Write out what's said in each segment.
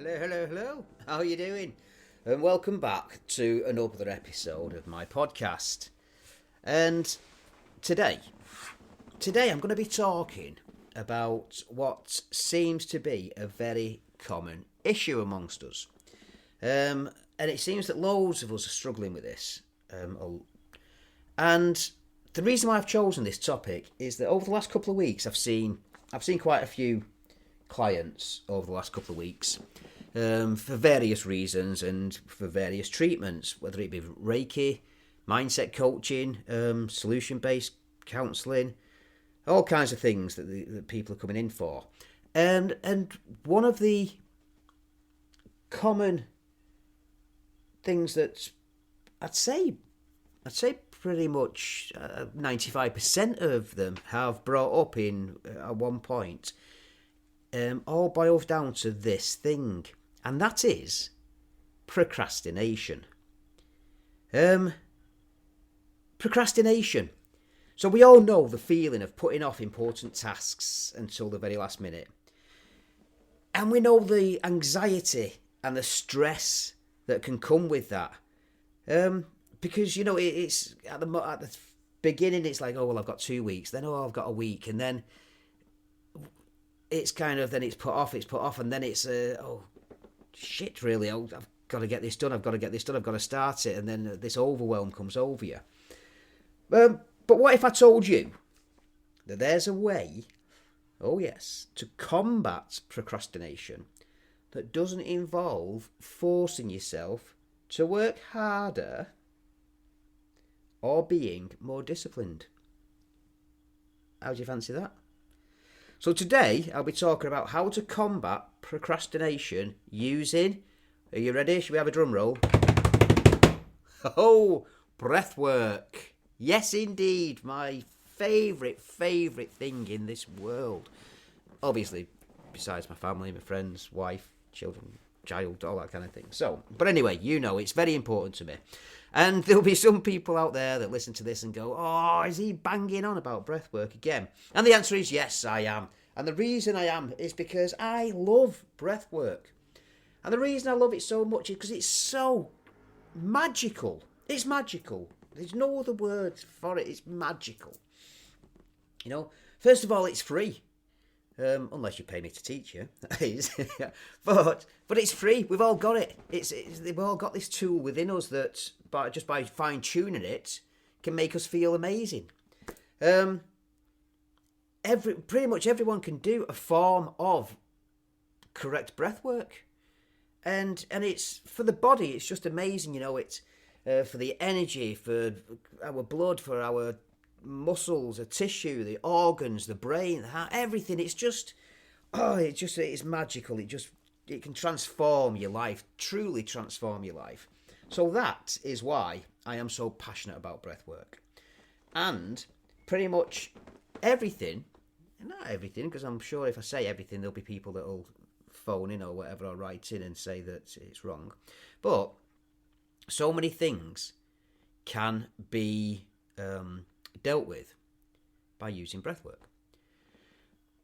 Hello. How are you doing? And welcome back to another episode of my podcast. And today I'm going to be talking about what seems to be a very common issue amongst us. And it seems that loads of us are struggling with this. And the reason why I've chosen this topic is that over the last couple of weeks I've seen quite a few clients over the last couple of weeks for various reasons and for various treatments, whether it be Reiki, mindset coaching, solution-based counselling, all kinds of things that people are coming in for. And one of the common things that I'd say pretty much 95% of them have brought up in at one point all boils down to this thing, and that is procrastination. Procrastination. So we all know the feeling of putting off important tasks until the very last minute. And we know the anxiety and the stress that can come with that. Because, you know, it's at the beginning, it's like, oh, well, I've got 2 weeks. Then, oh, I've got a week. And then it's kind of, then it's put off. And then it's, oh, shit, really. Oh, I've got to get this done. I've got to start it. And then this overwhelm comes over you. But what if I told you that there's a way, oh yes, to combat procrastination that doesn't involve forcing yourself to work harder or being more disciplined? How do you fancy that? So today I'll be talking about how to combat procrastination using, are you ready? Should we have a drum roll? Oh, breathwork. Yes, indeed, my favourite thing in this world. Obviously, besides my family, my friends, wife, children, child, all that kind of thing. So, but anyway, you know, it's very important to me. And there'll be some people out there that listen to this and go, oh, is he banging on about breathwork again? And the answer is yes, I am. And the reason I am is because I love breathwork. And the reason I love it so much is because it's so magical. It's magical. There's no other words for it. It's magical. You know, first of all, it's free. Unless you pay me to teach you. but it's free. We've all got it. We've all got this tool within us that just by fine-tuning it can make us feel amazing. Pretty much everyone can do a form of correct breath work. And it's for the body, it's just amazing, you know, it's for the energy, for our blood, for our muscles, the tissue, the organs, the brain, the heart, everything. It's just, it's magical. It can transform your life, truly transform your life. So that is why I am so passionate about breathwork. And pretty much everything, not everything, because I'm sure if I say everything, there'll be people that will phone in or whatever or write in and say that it's wrong. But so many things can be dealt with by using breathwork.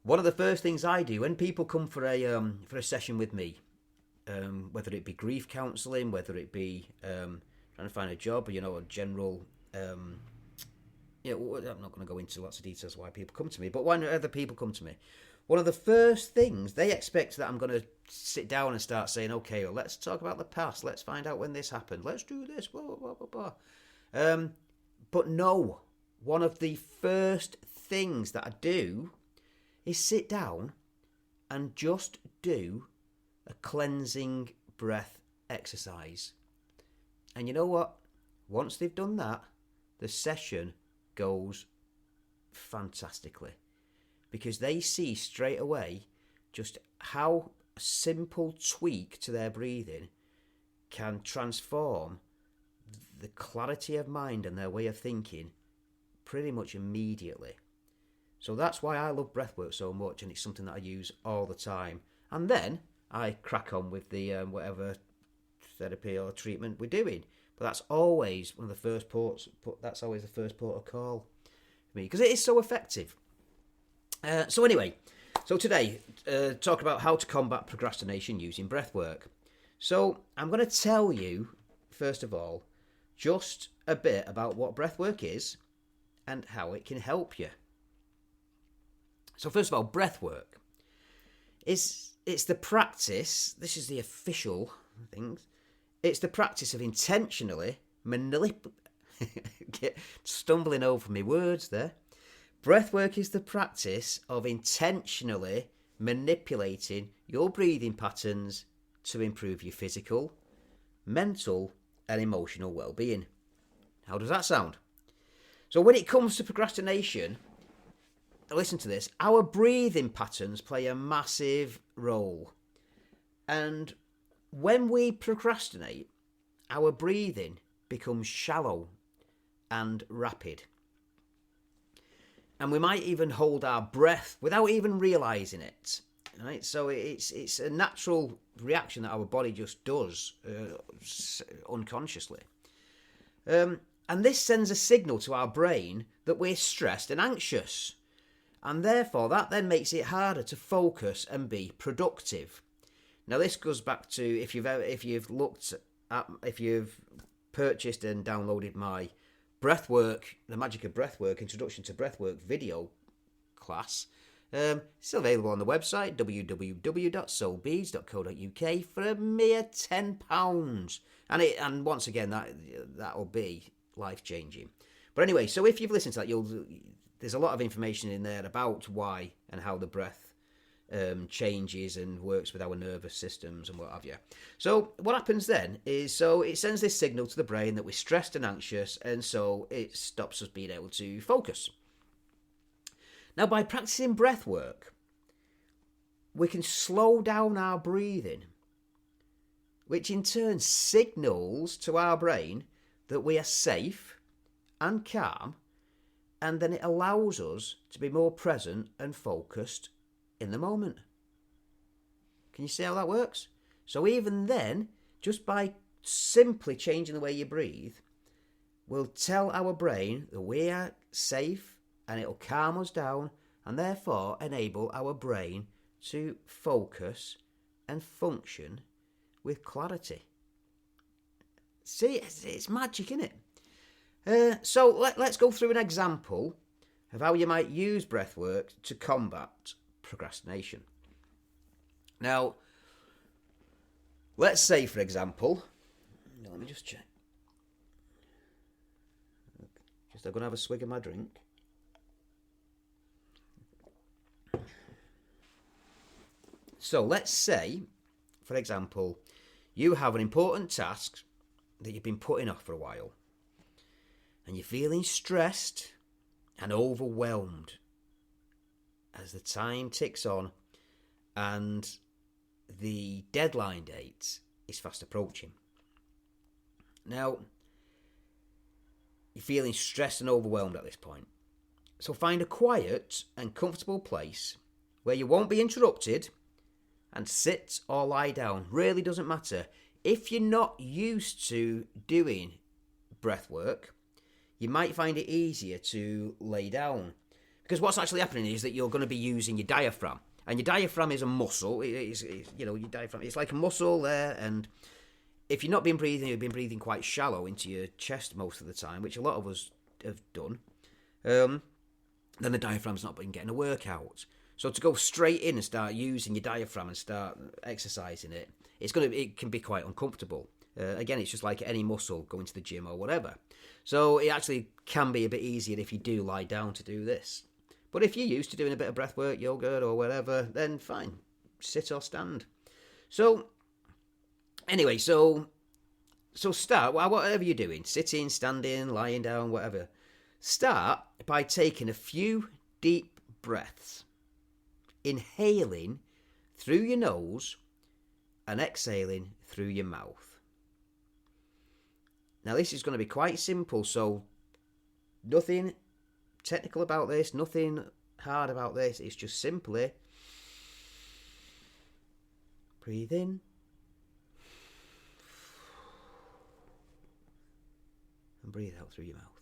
One of the first things I do when people come for a session with me, whether it be grief counselling, whether it be trying to find a job, you know, a general, I'm not going to go into lots of details why people come to me, but when other people come to me, one of the first things they expect that I'm going to sit down and start saying, okay, well, let's talk about the past. Let's find out when this happened. Let's do this, blah, blah, blah, blah. But no, one of the first things that I do is sit down and just do a cleansing breath exercise. And you know what? Once they've done that, the session goes fantastically. Because they see straight away just how a simple tweak to their breathing can transform the clarity of mind and their way of thinking pretty much immediately. So that's why I love breathwork so much, and it's something that I use all the time. And then I crack on with the whatever therapy or treatment we're doing. But that's always one of the first ports. That's always the first port of call for me because it is so effective. So anyway, So today, talk about how to combat procrastination using breathwork. So I'm going to tell you, first of all, just a bit about what breathwork is and how it can help you. So first of all, breathwork it's the practice. This is the official thing. It's the practice of intentionally stumbling over my words there. Breathwork is the practice of intentionally manipulating your breathing patterns to improve your physical, mental, and emotional well-being. How does that sound? So when it comes to procrastination, listen to this, our breathing patterns play a massive role. And when we procrastinate, our breathing becomes shallow and rapid. And we might even hold our breath without even realising it. Right? So it's a natural reaction that our body just does unconsciously. And this sends a signal to our brain that we're stressed and anxious. And therefore, that then makes it harder to focus and be productive. Now, this goes back to if you've purchased and downloaded my breathwork, the magic of breathwork, introduction to breathwork video class. It's still available on the website www.soulbeads.co.uk for a mere £10, and once again that'll be life changing. But anyway, so if you've listened to that, there's a lot of information in there about why and how the breath changes and works with our nervous systems and what have you. So what happens then is, so it sends this signal to the brain that we're stressed and anxious, and so it stops us being able to focus. Now, by practicing breath work, we can slow down our breathing, which in turn signals to our brain that we are safe and calm, and then it allows us to be more present and focused in the moment. Can you see how that works? So even then, just by simply changing the way you breathe, we'll tell our brain that we are safe, and it'll calm us down and therefore enable our brain to focus and function with clarity. See, it's magic, isn't it? So let's go through an example of how you might use breathwork to combat procrastination. Now, let's say, for example, let me just check. I'm going to have a swig of my drink. So let's say, for example, you have an important task that you've been putting off for a while, and you're feeling stressed and overwhelmed as the time ticks on and the deadline date is fast approaching. Now, you're feeling stressed and overwhelmed at this point. So find a quiet and comfortable place where you won't be interrupted, and sit or lie down. Really doesn't matter. If you're not used to doing breath work, you might find it easier to lay down. Because what's actually happening is that you're going to be using your diaphragm. And your diaphragm is a muscle. Your diaphragm, it's like a muscle there. And if you've not been breathing, you've been breathing quite shallow into your chest most of the time, which a lot of us have done, then the diaphragm's not been getting a workout. So to go straight in and start using your diaphragm and start exercising it, it can be quite uncomfortable. Again, it's just like any muscle going to the gym or whatever. So it actually can be a bit easier if you do lie down to do this. But if you're used to doing a bit of breath work, yoga or whatever, then fine, sit or stand. So anyway, so start, whatever you're doing, sitting, standing, lying down, whatever. Start by taking a few deep breaths, inhaling through your nose and exhaling through your mouth. Now this is going to be quite simple, so nothing technical about this, nothing hard about this. It's just simply breathe in and breathe out through your mouth.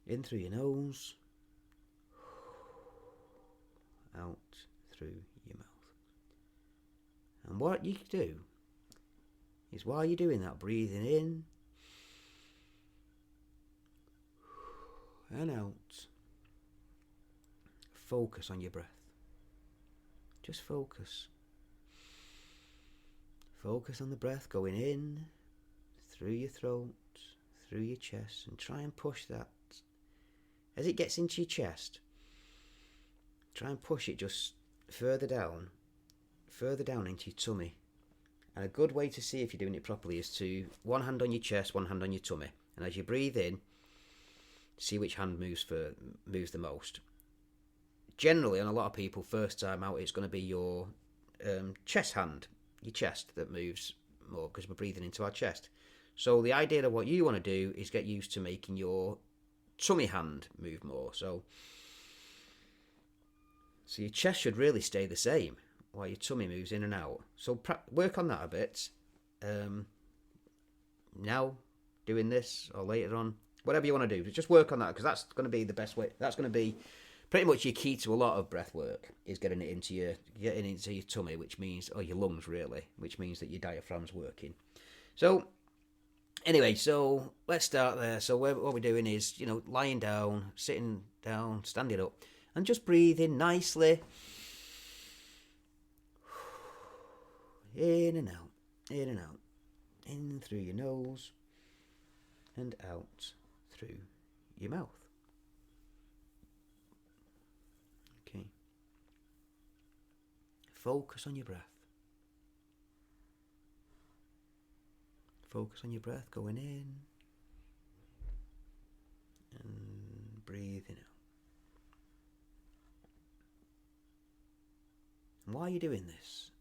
In through your nose out through your mouth. And what you do is while you're doing that, breathing in and out, focus on your breath. Just focus. Focus on the breath going in through your throat, through your chest, and try and push that as it gets into your chest. Try and push it just further down into your tummy. And a good way to see if you're doing it properly is to one hand on your chest, one hand on your tummy, and as you breathe in, see which hand moves the most. Generally, on a lot of people, first time out, it's going to be your chest hand, your chest that moves more because we're breathing into our chest. So the idea of what you want to do is get used to making your tummy hand move more. So your chest should really stay the same while your tummy moves in and out. So work on that a bit. Now, doing this or later on, whatever you want to do, just work on that because that's going to be the best way. That's going to be pretty much your key to a lot of breath work is getting into your tummy, which means, or your lungs really, which means that your diaphragm's working. So anyway, so let's start there. So what we're doing is, lying down, sitting down, standing up, and just breathing nicely. In and out, in and out. In through your nose and out through your mouth. Okay. Focus on your breath. Focus on your breath going in and breathing out. And while you're doing this,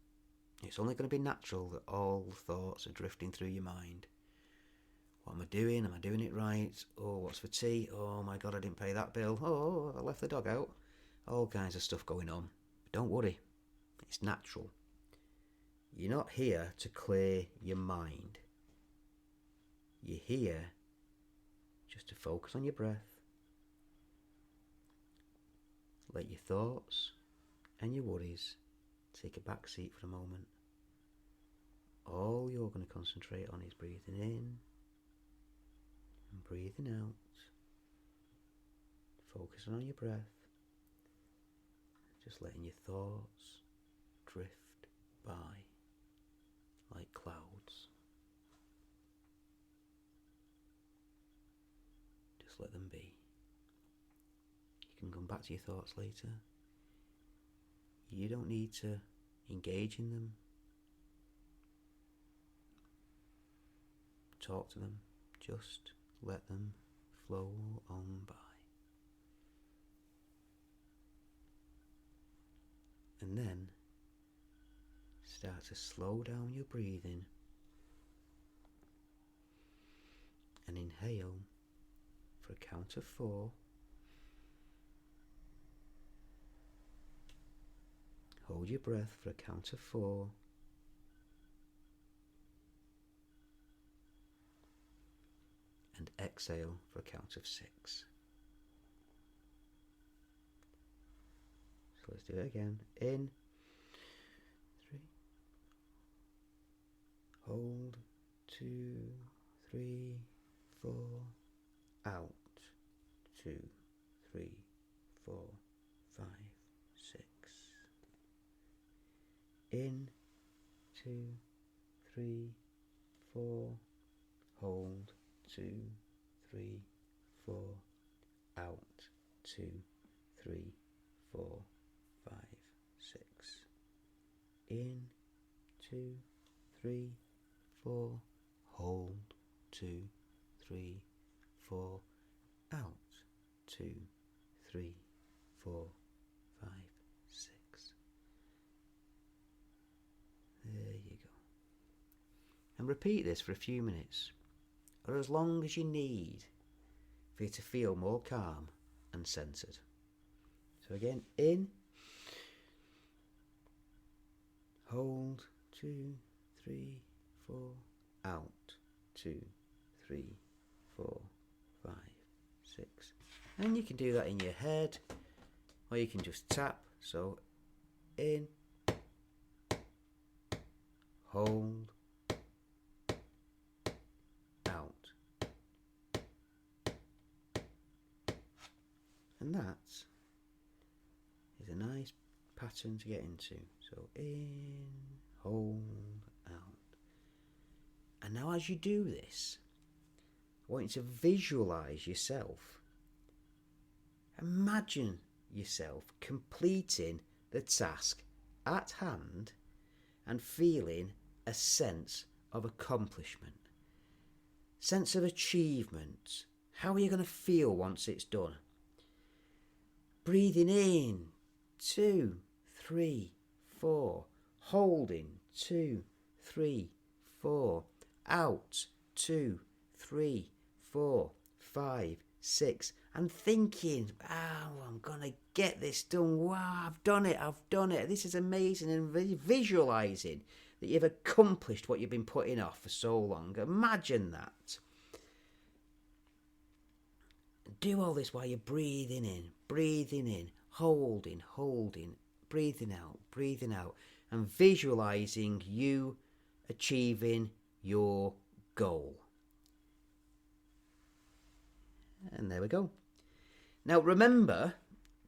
it's only going to be natural that all thoughts are drifting through your mind. What am I doing? Am I doing it right? Oh, what's for tea? Oh my God, I didn't pay that bill. Oh, I left the dog out. All kinds of stuff going on. But don't worry, it's natural. You're not here to clear your mind. You're here just to focus on your breath. Let your thoughts and your worries take a back seat for a moment. All you're going to concentrate on is breathing in and breathing out. Focusing on your breath. Just letting your thoughts drift by like clouds. Just let them be. You can come back to your thoughts later. You don't need to engage in them. Talk to them. Just let them flow on by. And then start to slow down your breathing and inhale for a count of 4. Hold your breath for a count of 4. And exhale for a count of 6. So let's do it again. In. 3. Hold. 2, 3, 4. Out. 2, 3, 4, 5, 6. In. 2, 3, 4. Hold. 2, 3, 4. Out. 2, 3, 4, 5, 6. In. 2, 3, 4. Hold. 2, 3, 4. Out. 2, 3, 4, 5, 6. There you go. And repeat this for a few minutes, or as long as you need for you to feel more calm and centered. So again, in, hold, 2, 3, 4, out, 2, 3, 4, 5, 6. And you can do that in your head, or you can just tap. So in, hold, out. And that is a nice pattern to get into. So in, hold, out. And now as you do this, I want you to visualize yourself. Imagine yourself completing the task at hand and feeling a sense of accomplishment, sense of achievement. How are you going to feel once it's done? Breathing in, 2, 3, 4. Holding, 2, 3, 4. Out, 2, 3, 4, 5, 6. And thinking, I'm going to get this done. Wow, I've done it. This is amazing. And visualising that you've accomplished what you've been putting off for so long. Imagine that. Do all this while you're breathing in, holding, breathing out, and visualising you achieving your goal. And there we go. Now remember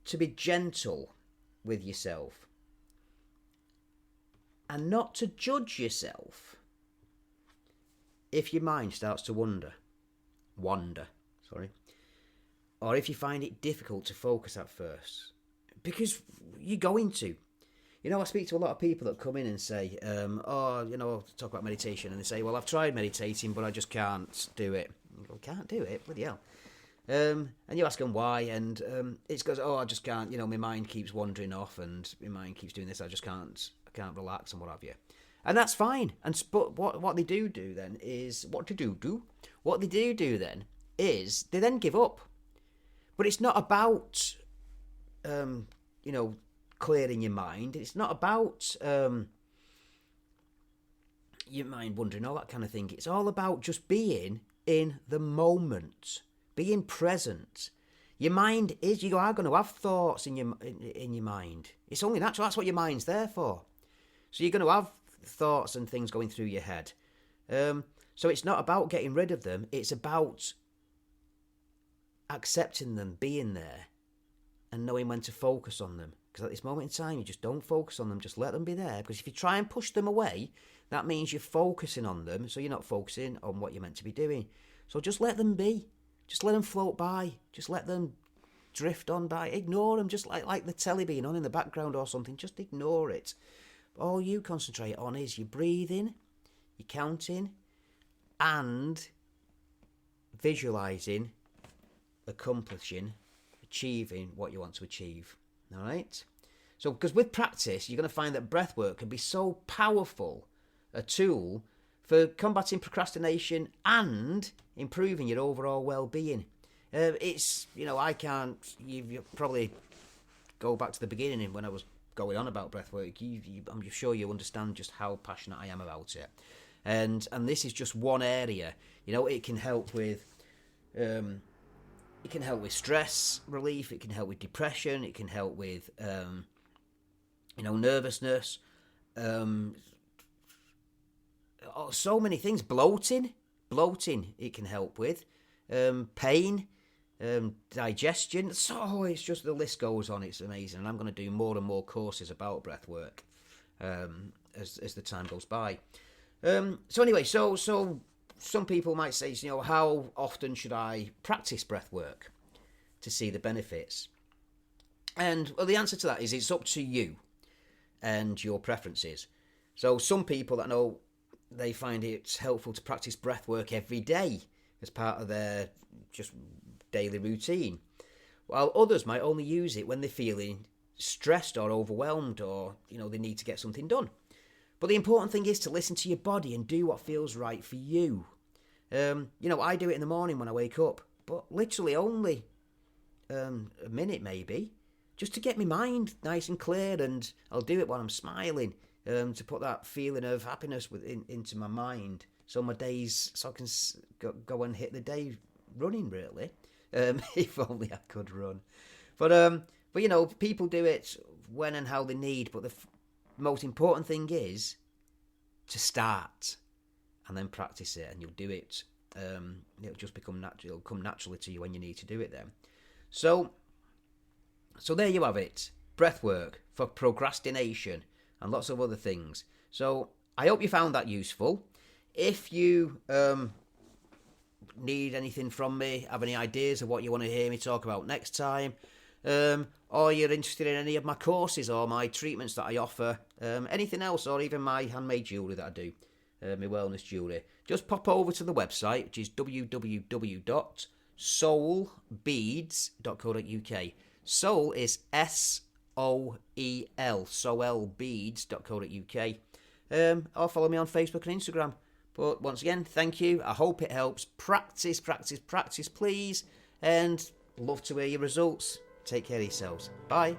to be gentle with yourself and not to judge yourself if your mind starts to wander, or if you find it difficult to focus at first, because you're going to. You know, I speak to a lot of people that come in and say, talk about meditation, and they say, well, I've tried meditating, but I just can't do it. You go, can't do it? Bloody hell. And you ask them why, and it's because, I just can't, my mind keeps wandering off, and my mind keeps doing this, I can't relax, and what have you. And that's fine. But what they do then is, what they do then is, they then give up. But it's not about, clearing your mind. It's not about your mind wandering, all that kind of thing. It's all about just being in the moment, being present. Your mind is, you are going to have thoughts in your mind. It's only natural. That's what your mind's there for. So you're going to have thoughts and things going through your head. So it's not about getting rid of them. It's about accepting them, being there, and knowing when to focus on them. Because at this moment in time, you just don't focus on them. Just let them be there. Because if you try and push them away, that means you're focusing on them. So you're not focusing on what you're meant to be doing. So just let them be. Just let them float by. Just let them drift on by. Ignore them. Just like the telly being on in the background or something. Just ignore it. All you concentrate on is your breathing, your counting, and visualising, accomplishing, achieving what you want to achieve. All right? So, because with practice, you're going to find that breathwork can be so powerful a tool for combating procrastination and improving your overall well-being. It's, I can't, you probably go back to the beginning when I was going on about breathwork. I'm sure you understand just how passionate I am about it. And this is just one area. It can help with stress relief. It can help with depression. It can help with nervousness. So many things. Bloating. It can help with pain, digestion. So it's just, the list goes on. It's amazing, and I'm going to do more and more courses about breathwork as the time goes by. So some people might say, how often should I practice breathwork to see the benefits? And well, the answer to that is it's up to you and your preferences. So some people that know, they find it's helpful to practice breathwork every day as part of their just daily routine, while others might only use it when they're feeling stressed or overwhelmed, or they need to get something done. But the important thing is to listen to your body and do what feels right for you. I do it in the morning when I wake up, but literally only a minute maybe, just to get my mind nice and clear, and I'll do it while I'm smiling, to put that feeling of happiness into my mind, so my days, so I can go and hit the day running, really. If only I could run. But people do it when and how they need, but the most important thing is to start and then practice it, and you'll do it. It'll just become natural. It'll come naturally to you when you need to do it then. So there you have it. Breathwork for procrastination and lots of other things. So I hope you found that useful. If you need anything from me, have any ideas of what you want to hear me talk about next time, or you're interested in any of my courses or my treatments that I offer, anything else, or even my handmade jewellery that I do, my wellness jewellery, just pop over to the website, which is www.soulbeads.co.uk. Soul is SOEL, soulbeads.co.uk. Or follow me on Facebook and Instagram. But once again, thank you. I hope it helps. Practice, practice, practice, please. And love to hear your results. Take care of yourselves. Bye.